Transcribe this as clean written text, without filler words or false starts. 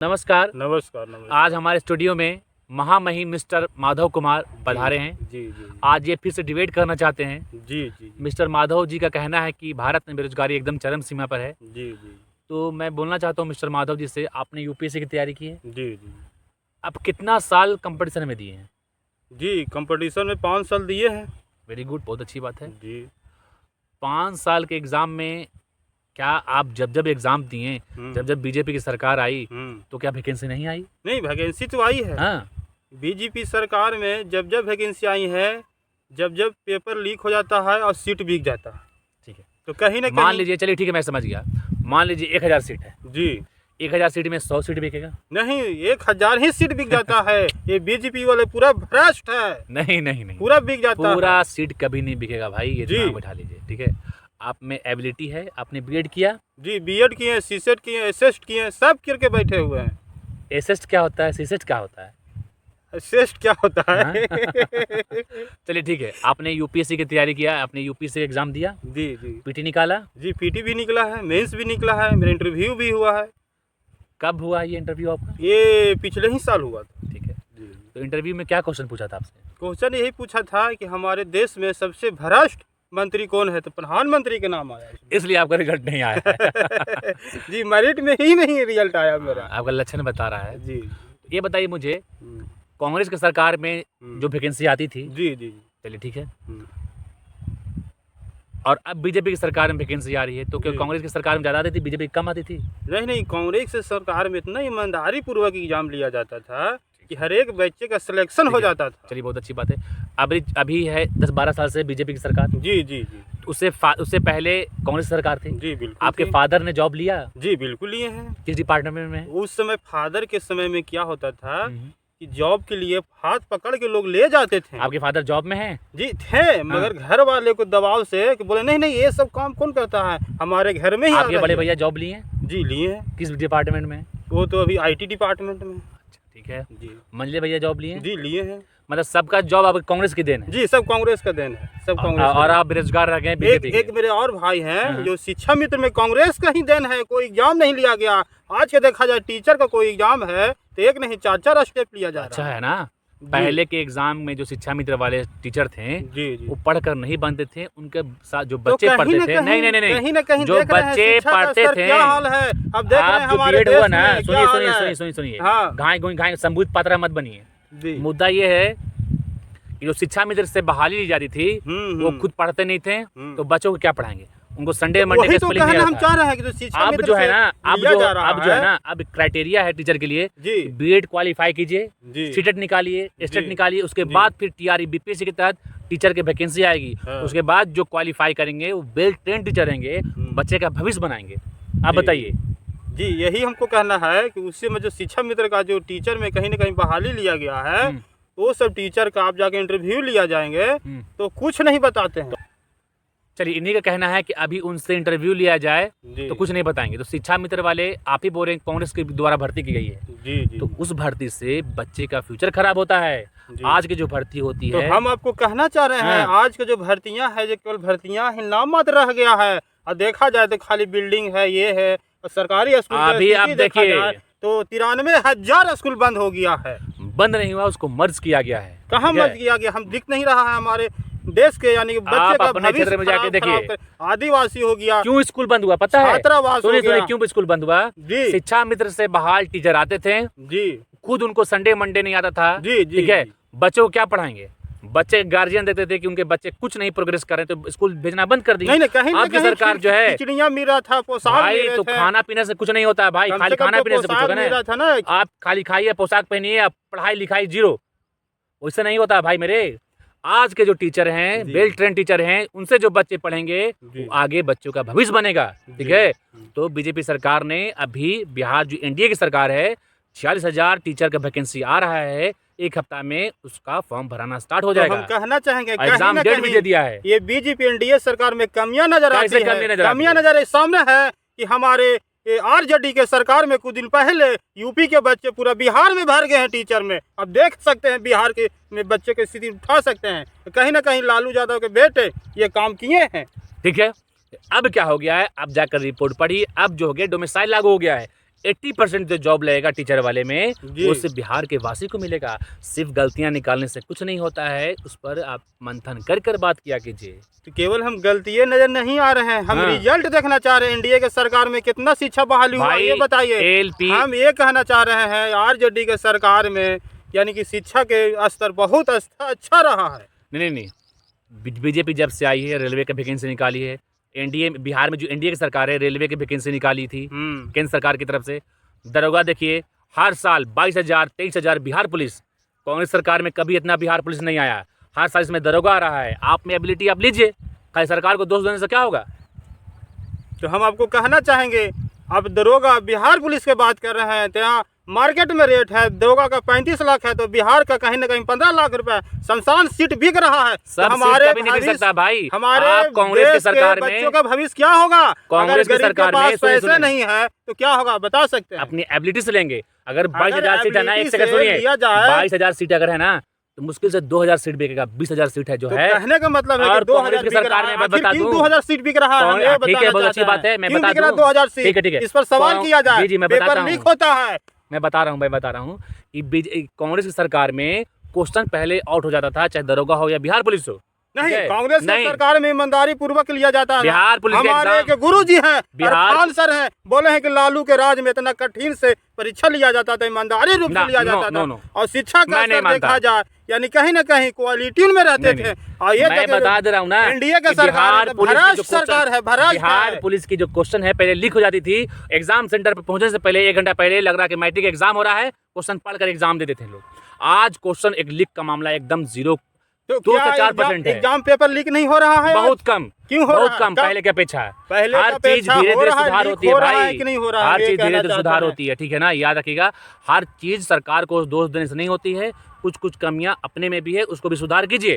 नमस्कार। नमस्कार नमस्कार। आज हमारे स्टूडियो में महामहिम मिस्टर माधव कुमार पधारे हैं। जी जी आज ये फिर से डिबेट करना चाहते हैं। जी जी मिस्टर माधव जी का कहना है कि भारत में बेरोजगारी एकदम चरम सीमा पर है। जी जी तो मैं बोलना चाहता हूँ मिस्टर माधव जी से, आपने यूपीएससी की तैयारी की है, जी जी अब कितना साल कंपटीशन में दिए हैं? जी कंपटीशन में 5 साल दिए हैं। वेरी गुड, बहुत अच्छी बात है। जी 5 साल के एग्ज़ाम में क्या आप जब जब एग्ज़ाम दिए, जब जब बीजेपी की सरकार आई, तो क्या वैकेंसी नहीं आई? नहीं, वैकेंसी तो आई है। हाँ, बीजेपी सरकार में जब जब वैकेंसी आई है, जब जब पेपर लीक हो जाता है और सीट बिक जाता है, ठीक है। तो कहीं ना मान कहीं लीजिए, चलिए ठीक है, मैं समझ गया। मान लीजिए 1000 सीट है, जी 1000 सीट में 100 सीट बिकेगा? नहीं, 1000 ही सीट बिक जाता है। ये बीजेपी वाले पूरा भ्रष्ट है, नहीं नहीं नहीं, पूरा बिक जाता है। पूरा सीट कभी नहीं बिकेगा भाई, ये जी। दिमाग बैठा लीजिए, ठीक है। आप में एबिलिटी है, आपने बीएड किया। जी बीएड किए, सीसेट किए, एसएस्ट किए, सब करके बैठे हुए हैं। एसेस्ट क्या होता है, सीसेट क्या होता है? एसएस्ट क्या होता हाँ? है? चलिए ठीक है, आपने यूपीएससी की तैयारी किया, आपने यूपीएससी एग्जाम दिया, जी जी पीटी निकाला। जी पीटी भी निकला है, मेंस भी निकला है, मेरा इंटरव्यू भी हुआ है। कब हुआ ये इंटरव्यू आपका? ये पिछले ही साल हुआ था। ठीक है, जी तो इंटरव्यू में क्या क्वेश्चन पूछा था आपसे? क्वेश्चन यही पूछा था कि हमारे देश में सबसे भ्रष्ट मंत्री कौन है, तो प्रधानमंत्री का नाम आया। इसलिए आपका रिजल्ट नहीं आया है। जी मेरिट में ही नहीं रिजल्ट आया मेरा। आपका लक्षण बता रहा है। जी ये बताइए मुझे, हम्म, कांग्रेस की सरकार में जो वैकेंसी आती थी, जी जी चलिए ठीक है, हम्म, और अब बीजेपी की सरकार में वैकेंसी आ रही है, तो क्या जी। कांग्रेस की सरकार में ज़्यादा आती थी, बीजेपी की कम आती थी? नहीं नहीं, कांग्रेस की सरकार में इतना ईमानदारी पूर्वक एग्जाम लिया जाता था कि हर एक बच्चे का सिलेक्शन ठीक हो है। जाता था। चलिए बहुत अच्छी बात है। अभी है 10-12 साल से बीजेपी की सरकार। जी जी जी उससे पहले कांग्रेस सरकार थी। जी बिल्कुल आपके थी। फादर ने जॉब लिया जी बिल्कुल लिए हैं। किस डिपार्टमेंट में? उस समय फादर के समय में क्या होता था हम्म। कि जॉब के लिए हाथ पकड़ के लोग ले जाते थे। आपके फादर जॉब में हैं? जी थे, मगर घर वाले को दबाव से कि बोले नहीं नहीं ये सब काम कौन करता है, हमारे घर में ही आ आपके बड़े रहे भैया जॉब लिए हैं? हैं। जी लिए हैं। किस डिपार्टमेंट में? वो तो अभी आईटी डिपार्टमेंट में। अच्छा ठीक है। जी मंझले भैया जॉब लिए हैं? जी लिए हैं। मतलब सबका जॉब अब कांग्रेस की देन है? जी सब कांग्रेस का देन है, सब कांग्रेस का और देन। आप बेरोजगार रह गए एक बीजेपी एक के? मेरे और भाई हैं हाँ। जो शिक्षा मित्र में कांग्रेस का ही देन है, कोई एग्जाम नहीं लिया गया। आज के देखा जाए टीचर का कोई एग्जाम है तो एक नहीं 4-4 स्टेप लिया जा अच्छा रहा है। है ना। पहले के एग्जाम में जो शिक्षा मित्र वाले टीचर थे, जी जी वो पढ़कर नहीं बनते थे, उनके साथ जो तो बच्चे कहीं पढ़ते न थे, कहीं- नहीं नहीं कहीं नहीं न कहीं जो देख रहे हैं बच्चे शिक्षा का पढ़ते स्तर थे, क्या हाल है। अब देख रहे हैं आप जो हमारे बीएड हुआ देश ना, में क्या सुनिए हाल सुनिए है। सुनिए सुनिए सुनिए, हाँ। घाय संबूत पात्रा मत बनिए। जी मुद्दा ये है कि जो शिक्षा मित्र से बहाली ली जा रही थी, वो खुद पढ़ते नहीं थे, तो बच्चों को क्या पढ़ाएंगे? उनको संडे मंडे वही का तो स्पेलिंग कहना नहीं हम आता। चाह रहे हैं कि जो शिक्षा अब मित्र जो है से ना, लिया जा रहा अब जो है ना, अब क्राइटेरिया है टीचर के लिए, जी बीएड क्वालिफाई कीजिए, जी सीटेट निकालिए, स्टेट जी, निकालिए, उसके जी। बाद फिर टीआरई बीपीएससी के तहत टीचर की वैकेंसी आएगी। हाँ। उसके बाद जो क्वालिफाई करेंगे वो वेल ट्रेन टीचर रहेंगे, बच्चे का भविष्य बनाएंगे। आप जी। बताइए। जी यही हमको कहना है कि उससे में जो शिक्षा मित्र का जो टीचर में कहीं ना कहीं बहाली लिया गया है, वो सब टीचर का आप जाके इंटरव्यू लिया जाएंगे तो कुछ नहीं बताते हैं। चलिए, इन्हीं का कहना है कि अभी उनसे इंटरव्यू लिया जाए जी तो कुछ नहीं बताएंगे। तो शिक्षा मित्र वाले आप ही बोल रहे हैं कांग्रेस के द्वारा भर्ती की गई है, जी जी तो उस भर्ती से बच्चे का फ्यूचर खराब होता है। जी। आज की जो भर्ती होती तो है, हम आपको कहना चाह रहे हैं हाँ। आज के जो भर्तियां है जो केवल भर्तियां ही नाम मात्र रह गया है, और देखा जाए तो खाली बिल्डिंग है, ये है। और सरकारी स्कूल की अभी आप स्थिति देखा देखिए, जाए तो 93,000 स्कूल बंद हो गया है। बंद नहीं हुआ, उसको मर्ज किया गया है। कहाँ ठीक है? मत किया गया, हम दिख नहीं रहा है हमारे देश के, यानी कि बच्चे आप का अपने क्षेत्र में जाके देखिए। आदिवासी हो गया, क्यों स्कूल बंद हुआ पता है? छात्रावास हो सुनिए सुनिए, गया। क्यों स्कूल बंद हुआ? जी शिक्षा मित्र से बहाल टीचर आते थे, जी खुद उनको संडे मंडे नहीं आता था। जी जी ठीक है, जी। बच्चों को क्या पढ़ाएंगे? बच्चे गार्जियन देते थे कि उनके बच्चे कुछ नहीं प्रोग्रेस कर रहे, तो स्कूल भेजना बंद कर दिया। नहीं कहीं ना अब की कहीं सरकार जो है, खिचड़ियां मिल रहा था, पोशाक भाई मिल रहे तो थे। खाना पीने से कुछ नहीं होता है भाई, कम खाली से कम खाना तो पीने से कुछ पोशाक होगा मिल रहा था ना। आप खाली खाइए, पोशाक पहनिए, आप पढ़ाई लिखाई जीरो, वैसे नहीं होता भाई मेरे। आज के जो टीचर हैं, जी। वेल ट्रेन टीचर हैं, उनसे जो बच्चे पढ़ेंगे जी। वो आगे बच्चों का भविष्य बनेगा। ठीक जी। है, तो बीजेपी सरकार ने अभी बिहार जो एनडीए की सरकार है, 46,000 टीचर का वैकेंसी आ रहा है, एक हफ्ता में उसका फॉर्म भराना स्टार्ट हो तो जाएगा। हम कहना चाहेंगे कहीं एग्जाम ना डेट भी कहीं दे दिया है। ये बीजेपी एनडीए सरकार में कमियां नजर आती कैसे है। कमियां नजर आती कमियां है? नजर सामने है कि हमारे आरजेडी के सरकार में कुछ दिन पहले यूपी के बच्चे पूरा बिहार में भर गए हैं टीचर में। अब देख सकते हैं बिहार के में बच्चे की स्थिति उठा सकते हैं। तो कहीं ना कहीं लालू यादव के बेटे ये काम किए हैं। ठीक है, अब क्या हो गया है? अब जाकर रिपोर्ट पढ़ी, अब जो हो गया डोमिसाइल लागू हो गया है। 80% जो जॉब लगेगा टीचर वाले में जी। वो सिर्फ बिहार के वासी को मिलेगा। सिर्फ गलतियां निकालने से कुछ नहीं होता है, उस पर आप मंथन कर कर बात किया कीजिए। तो केवल हम गलतियां नजर नहीं आ रहे हैं, हम हाँ। रिजल्ट देखना चाह रहे हैं। एनडीए के सरकार में कितना शिक्षा बहाली हुआ भाई, ये बताइए। एलपी हम ये कहना चाह रहे हैं आरजेडी के सरकार में यानी कि शिक्षा के स्तर बहुत अच्छा रहा है। नहीं, बीजेपी जब से आई है रेलवे की वैकेंसी निकाली है। एनडीए बिहार में जो एनडीए की सरकार है रेलवे की वैकेंसी निकाली थी केंद्र सरकार की तरफ से। दरोगा देखिए हर साल 22,000 23,000 बिहार पुलिस, कांग्रेस सरकार में कभी इतना बिहार पुलिस नहीं आया। हर साल इसमें दरोगा आ रहा है। आप में एबिलिटी आप लीजिए, खाली सरकार को दोष देने से क्या होगा। तो हम आपको कहना चाहेंगे, अब दरोगा बिहार पुलिस की बात कर रहे हैं तो यहाँ मार्केट में रेट है दरोगा का 35 लाख है, तो बिहार का कहीं ना कहीं 15 लाख रुपए शमशान सीट बिक रहा है। सब तो हमारे सीट कभी नहीं बिक सकता भाई। हमारे आप कांग्रेस की देश सरकार के में बच्चों का भविष्य क्या होगा? कांग्रेस की अगर गरीब सरकार के में पास पैसे सुनिए, नहीं है तो क्या होगा बता सकते हैं? अपनी एबिलिटी से लेंगे। अगर 22,000 सीट है ना, एक ability सेकंड से सुनिए, लिया जाए 22,000 सीट अगर है ना तो मुश्किल से 2,000 सीट बिकेगा। 20,000 सीट है जो तो है। कहने का मतलब है और कि 2000 कांग्रेस की बिक रहा सरकार है। में मैं आखिर बता क्यों दूं, 2000 सीट बिक रहा है? हम ये ठीक है, बताना बहुत अच्छी चाहते बात है, हैं। मैं क्यों बता बिक रहा दूं। 2000 सीट? ठीक है। इस पर सवाल किया जाए। जी, मैं पेपर बताता लीक हूं। होता है। मैं बता रहा हूँ कि कांग्रेस की सरकार में क्वेश्चन पहले आउट हो जाता था, चाहे दरोगा हो या बिहार पुलिस हो। नहीं, है? कांग्रेस की नहीं। सरकार में ईमानदारी पूर्वक लिया जाता है। बिहार पुलिस के हमारे एग्जाम- के गुरु जी हैं, बिहार- खान सर हैं, बोले हैं कि लालू के राज में इतना कठिन से परीक्षा लिया जाता था, ईमानदारी रूप से लिया जाता था। और शिक्षा का मैं नहीं स्तर मानता। देखा जाए यानी कहीं ना कहीं क्वालिटी में रहते नहीं, थे। और ये मैं बता दे रहा हूँ ना, एनडीए कि की सरकार बिहार है, पुलिस की भ्रष्ट जो क्वेश्चन- सरकार है, भ्रष्ट बिहार है। पुलिस की जो क्वेश्चन है पहले लीक हो जाती थी। एग्जाम सेंटर पर पहुंचने से पहले 1 घंटा पहले लग रहा कि मैट्रिक एग्जाम हो रहा है, क्वेश्चन पढ़कर एग्जाम देते थे लोग। आज क्वेश्चन एक लीक का मामला एकदम 0 तो 2 क्या से 4% है। एग्जाम पेपर लीक नहीं हो रहा है? बहुत कम, क्यों हो बहुत रहा है? कम पहले की अपेक्षा। पहले हर का चीज अपेक्षा धीरे हो धीरे रहा है, सुधार लीक होती है हो रहा है भाई। कि नहीं हो रहा है? हर ये चीज कहना धीरे धीरे चाहते सुधार हैं। होती है, ठीक है ना, याद रखिएगा। हर चीज सरकार को दोष देने से नहीं होती है, कुछ कमियां अपने में भी है, उसको भी सुधार कीजिए।